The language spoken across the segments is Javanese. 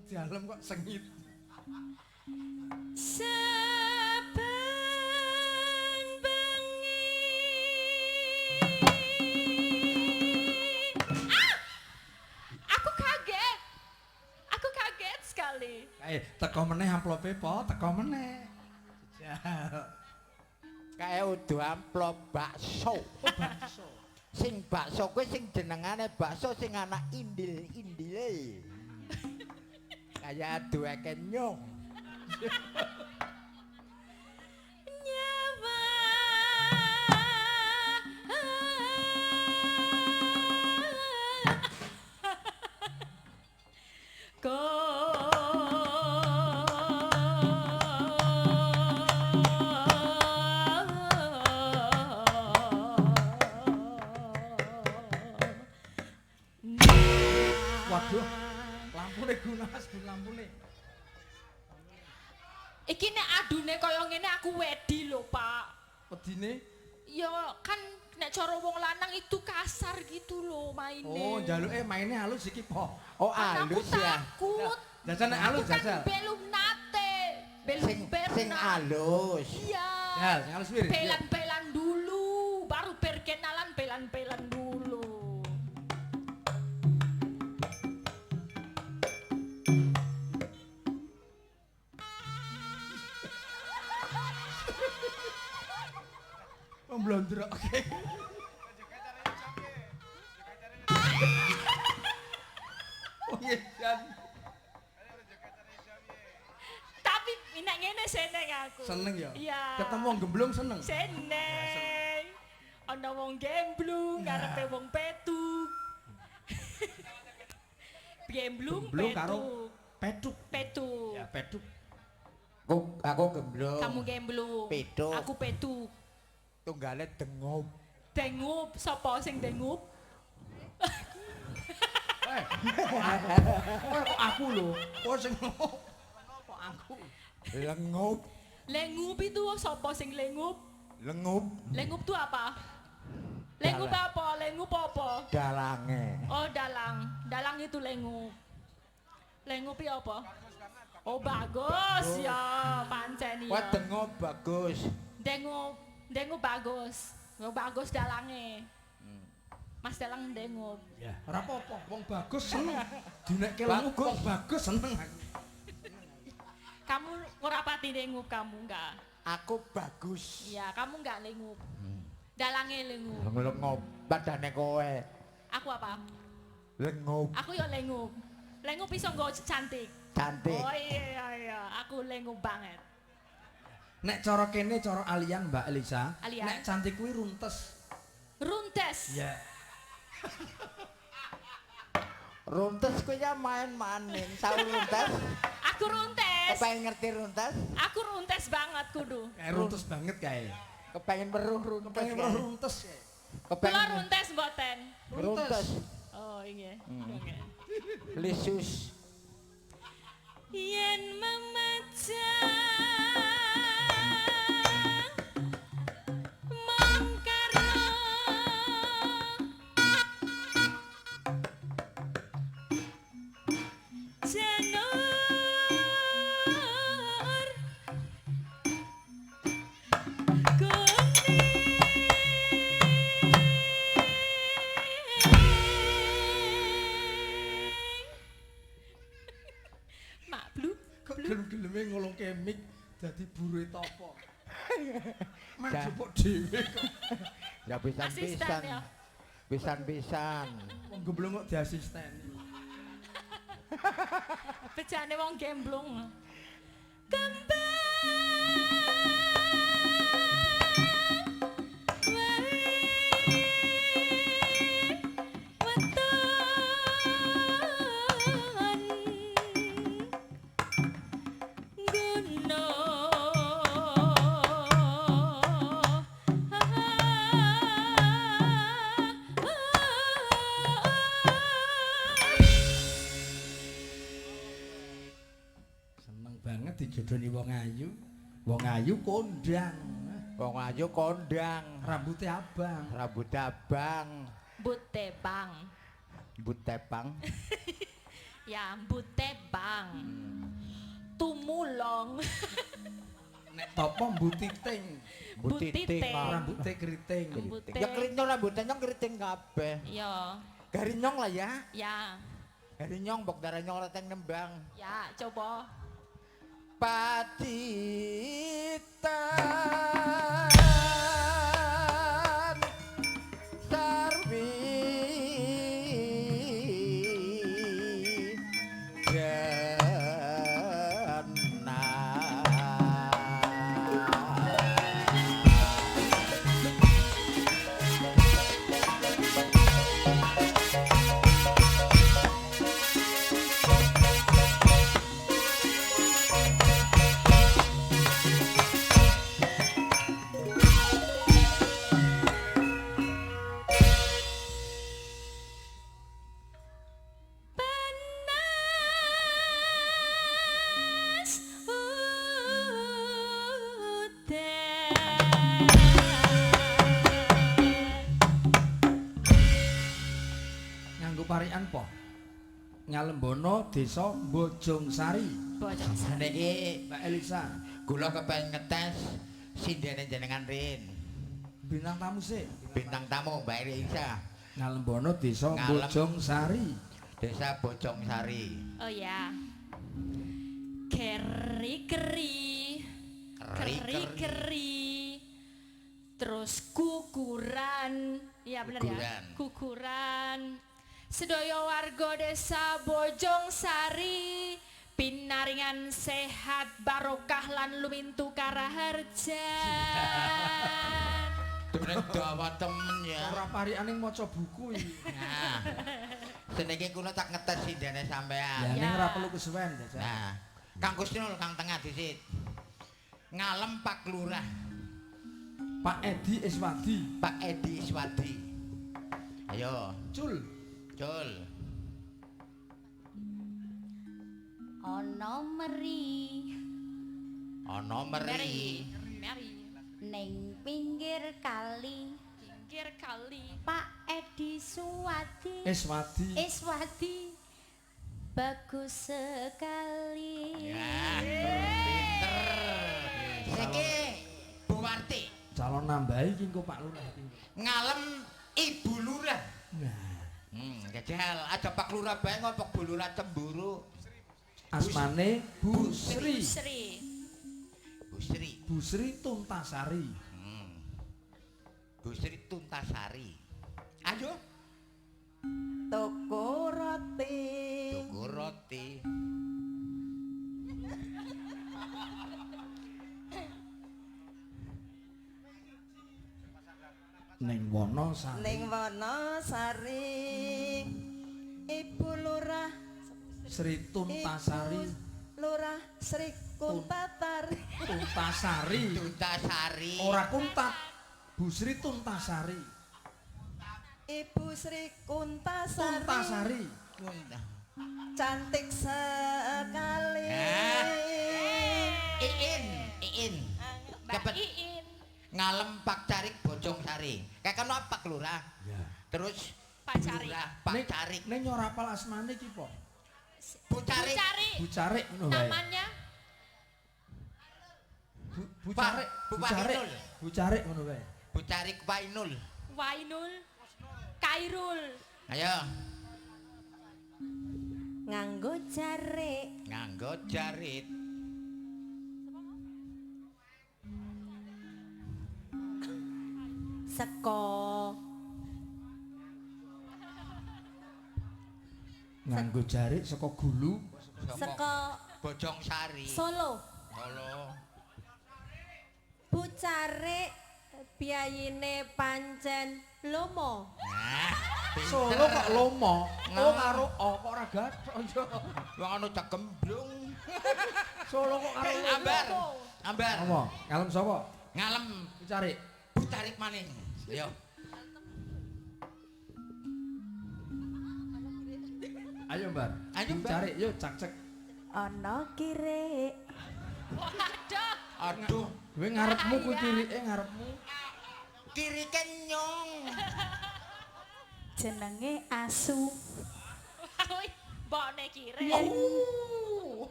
Dalem kok sengit. Saben bengi. Aku kaget. Aku kaget sekali. Teko meneh amplope po, teko meneh. Jajal. Kae udu amplop bakso. Oh, bakso. Sing bakso kuwi sing jenengane bakso sing ana indil-indile. Kaya duweke nyong. Nyawa. Waduh. Lampune gunas, lampune. Iki nek adune kaya ngene aku wedi lho, Pak. Wedine? Ya kan nek cara wong lanang itu kasar gitu loh maine. Oh, njaluke maine halus iki po. Oh Aku alus ya. takut. Jajal nek halus Aku kan jajal. belum nate. Belum Sing pernah. alus. Iya. Ya, sing halus wir. Pelan-pelan dulu, baru perkenalan pelan-pelan dulu. Mblondrok. Oh, ngedan. Tapi nek ngene seneng aku. Seneng ya? Iya. Ketemu wong gemblung seneng. Seneng. Ana wong gemblung karepe wong petuk. Gemblung Gemblung karo petuk. petuk. Petuk. Ya, petuk. Aku gemblung. Kamu gemblung. Petuk. Aku petuk. Tunggale dengup. Dengup, sapa sing dengup? Kok aku lho. Kok sing kok aku. Lengup. Lengup itu sapa sing lengup? Lengup. Lengup itu apa? Lengup apa? Lengup apa? Dalange. Oh, dalang. Dalang itu lengup. Lengup itu apa? Oh, bagus ya, pancen ya. Wah dengup bagus. Dengup, dengup bagus. Oh, bagus dalange. Mas Dalang dengup. Ya, ora apa-apa, wong bagus seneng. Dinekke lengup wong bagus seneng aku. Kamu ora pati dengup kamu enggak? Aku bagus. Iya, kamu enggak lengup. Dalange lengup. Lengup badane kowe. Aku apa? Lengup Aku ya lengup. Lengup iso nggo cantik. cantik. Oh iya, aku lengup banget. Nek cara kene cara alian Mbak Elisa, Alian. nek cantik kuwi runtes. Runtes. Ya. Runtes kuwi ya main-mainin. Tau runtes? Aku runtes. Kepengen ngerti runtes? Aku runtes banget kudu. Kayak runtes banget kae. Kepengen weruh runtes. Pengen kae. runtes. Kula Kepengen runtes mboten. runtes. Oh iya. Oke. Lisus. Yen memecah mangkara janur kuning mak blue Kok gelem-geleme ngolongke mik dadi buruhe topo. Mak Ja. jupuk dhewe kok. Ya asisten pisan-pisan. ya. Pisan-pisan. Wong gemblung kok diasisteni. Bejane wong gemblung. Kembang Seneng banget dijodohi wong ayu. Wong ayu kondang. Wong ayu kondang, Rambutnya abang. rambut abang, but tebang. but tepang. Ya, mbute bang. Tumulong. Nek topo mbutiting. Butiting. Rambute keriting. Mbute. Ya keriting rambutnya nyong keriting kabeh. Ya. Garinyong lah ya. Ya. Garinyong bok darah nyong reteng nembang. Ya, coba. Patitan sarwi Penas Nganggo parikan po. Ngalembono desa Bojongsari. Bojong niki Mbak Elisa, kula kepengin ngetes sindene jenengan Rin. bintang tamu sih. Bintang tamu Mbak Elisa. Ngalembono desa Ngalem. Bojongsari. Desa Bojongsari. Oh ya. Keri-keri. Keri-keri. Terus kukuran. Iya bener ya. Kukuran. Kukuran. Sedaya warga desa Bojongsari pinaringan sehat barokah lan lumintu karaharjan. Demen dawa temen ya. Ora parikane maca buku iki. Nah. Seniki kula tak ngetes sindene Ya sampean. ning ora perlu kesuwen, Jajak. Nah, Kang Kusnul Kang tengah disit. Ngalem Pak Lurah, Pak Edi Iswadi. Pak Edi Iswadi. Ayo, Cul. Cul. Ana meri Ana meri. Mary. ning pinggir kali Pinggir kali. Pak Edi Suwadi Iswadi. Iswadi bagus sekali. Ya, pinter. Siki Bu Warti, Calon nambahi ki engko Pak Lurah iki. ngalem Ibu Lurah. Nah, Jajal, ada Pak Lurah bae ngopo Bu Lurah cemburu. asmane Bu Sri. Sri. Bu Sri. Bu Sri Tuntasari. Bu Sri Tuntasari. Ayo, Toko roti tuku roti. Ning Wonosari. Ning Wonosari Ibu Lurah Sri Tuntasari. Lurah Sri Kuntatari Tuntasari. Tuntasari. Ora kuntat. Bu Sri Tuntasari. Ibu Sri Kuntasari Tuntasari. cantik sekali. Iin. Mbak Cepet. Iin. Ngalem Pak Carik Bojongsari. Kayak kan Pak Lurah. Ya. Terus Pak Carik. Lurah, Pak Carik. Ning ora apal asmane iki po. Bu Carik. Cari Bu Carik ngono wae. namanya Bu Pak- Carik. Bu Bu Carik. Wainul. Bu Carik ngono wae. Bu Carik Wainul. Wainul Kairul. Ayo, Nganggo jarik nganggo jarit. seko Nganggo jarik saka gulu. seko Bojongsari. Solo. Solo. Bu Carik biyayine pancen lomo. Nah, Solo kok lomo. Oh karo O kok ora gathok yo. wong anu cek gemblung. Solo kok karo lomo. Ambar. Ambar. Apa? Ngalem sapa? Ngalem Bu Carik. Bu Carik maning. Ayo. Ayo Mbar. Ayo, Bu Mbar. Carik yo cak-cek. Ana kirik Waduh. Aduh, Kowe ngarepmu kuwi kirike ngarepmu. kiri kenyong. jenenge asu. Wih, mbokne kire.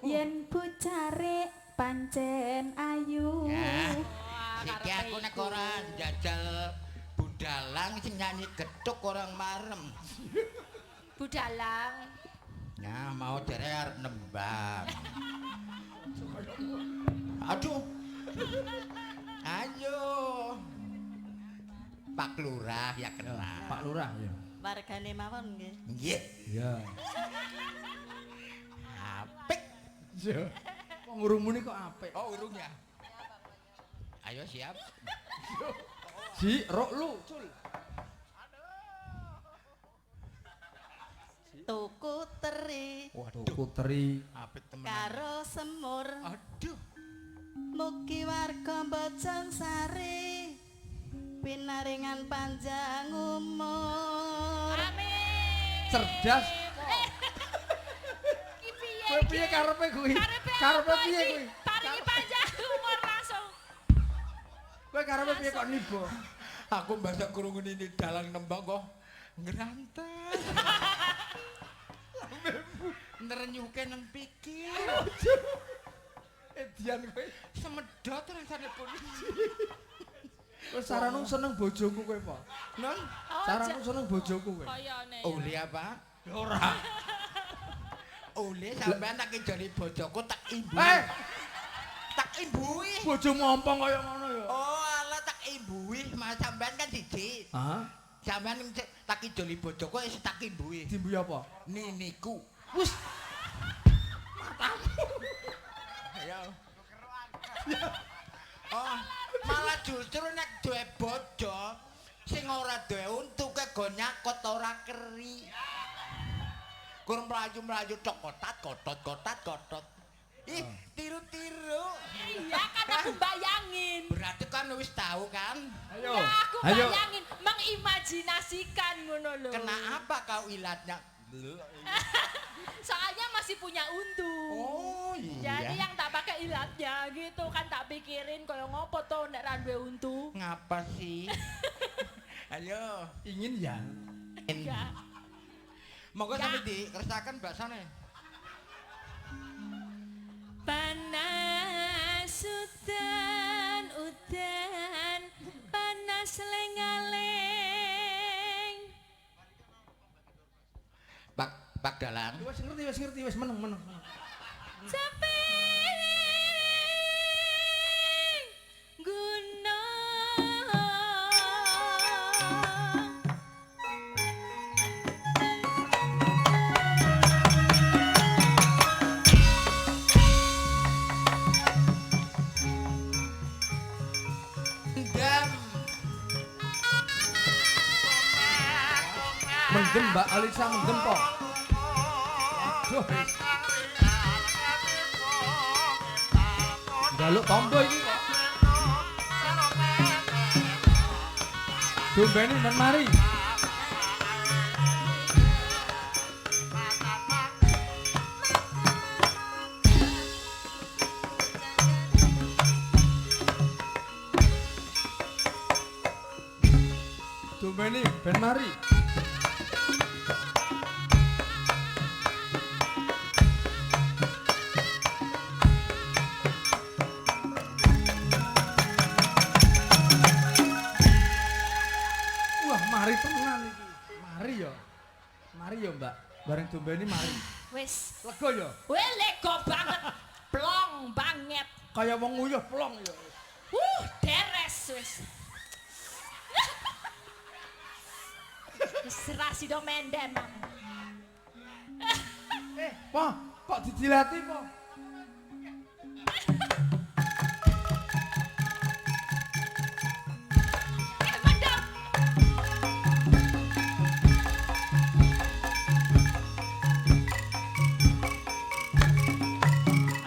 Yen bocare pancen ayu. Ya. Wah, Siki karepe aku nek iku. ora njajal budalang sing nyanyi gedhuk orang marem. Budalang. Nah, mau derek arep nembang. Aduh. Ayo. Pak Lurah ya kenal. Pak Lurah ya. Wargane mawon nggih. Nggih. Ya. Apik. Ya. Kok ngurumune kok apik. Oh, urung ya. Ayo siap. Si, rok lu, Cul. Tuku teri Waduh, Putri. apik temen. karo semur. Aduh. Mugi warga Bojong Sari pinaringan panjang umur. Amin. Cerdas. Ki piye? Kowe piye karepe kuwi? Karepe piye kuwi? Paringi panjang umur langsung. Kowe karepe piye kok nibo? Aku mbasa krungu ini dalang nembang kok ngrantes. Nerenyuke nang pikir. Edian kowe. Semedot rasane polisi. Kowe saranu seneng bojoku kowe, Pak. Non, Saranu seneng bojoku kowe. Kayane. oleh apa? Ora. Oleh sampean tak jari bojoku tak imbui. Tak imbui. Bojomu ompong kaya ngono ya. Oh, ala tak imbui. Mas sampean kan siji. Hah? Sampean tak idoli bojoku wis tak imbui. Dimbu apa? Niniku. Wis. Ayo. Oh, malah justru nek duwe bojo sing ora duwe untu kego nyakot ora keri. Kur mlayu-mlayu cokotat kotot. Ih, tiru-tiru. Iya kan aku bayangin. Berarti kan wis tahu kan? Ayo. Ya aku Ayo. bayangin, mengimajinasikan ngono lho. Kena apa kau ilatnya? Soalnya masih punya untu. Oh Jadi iya. yang tak pakai ilatnya gitu kan tak pikirin kaya ngopo to nek ra duwe untu. Ngapa sih? Ayo. Ingin ya. Enggak. Monggo Ya. sampe dikersakaken baksane. Panas udan panas lengaleng. Pak Dalang. Wis ngerti, wis meneng. Capek gunung. Ndam. Mendem Mbak Alisa mendem kok. Aduh. wis. Galuk tombo iki kok. Dombeni men mari. Dombeni ben mari. Wah, mari tenan iki. Mari ya, Mbak. Bareng dombeni mari. Wis. Lega ya. Weh lego banget. Plong banget. Kaya wong nguyuh plong ya. Deres wis. Wis ra sido menden. Pak, kok didilati, Pak? Mendem.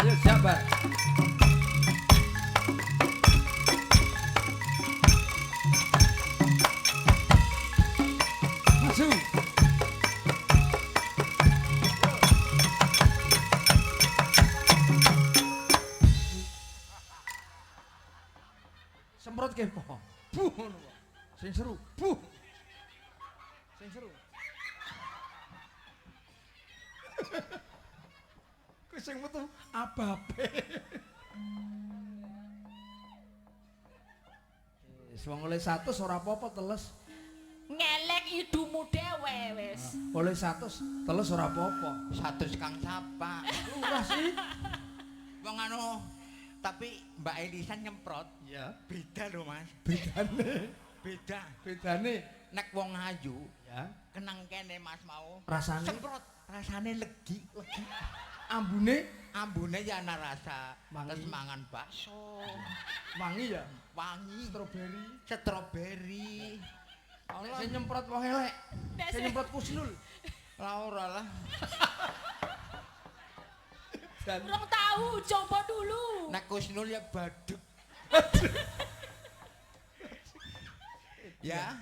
Ayo siap, Mbak. Maju. Semprot ke, Pak. Buh ngono, Pak. Sing seru. Buh. Sing seru. sing metu ababe. Wis wong oleh 100 ora apa-apa teles. Ngelek idumu dhewe wis. Oleh 100 teles ora apa-apa. 100 Kang Sapa. Lurah sih. Wong anu tapi Mbak Elisan nyemprot Ya, beda lho Mas. bedane. Bedane Nek wong ayu ya, kenang kene Mas mau. rasane Semprot rasane legi. ambune Ambune ya ana rasa Wangi. terus mangan bakso. wangi ya, Wangi stroberi. stroberi. Nek sing nyemprot wong elek, sing nyemprot Kusnul. Lah ora lah. Dan Kurang tahu, coba dulu. Nek Kusnul ya baduk. Ya.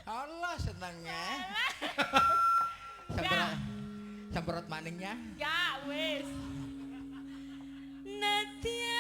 Allah senengnya. Semprot maningnya. Ya wis. Nadia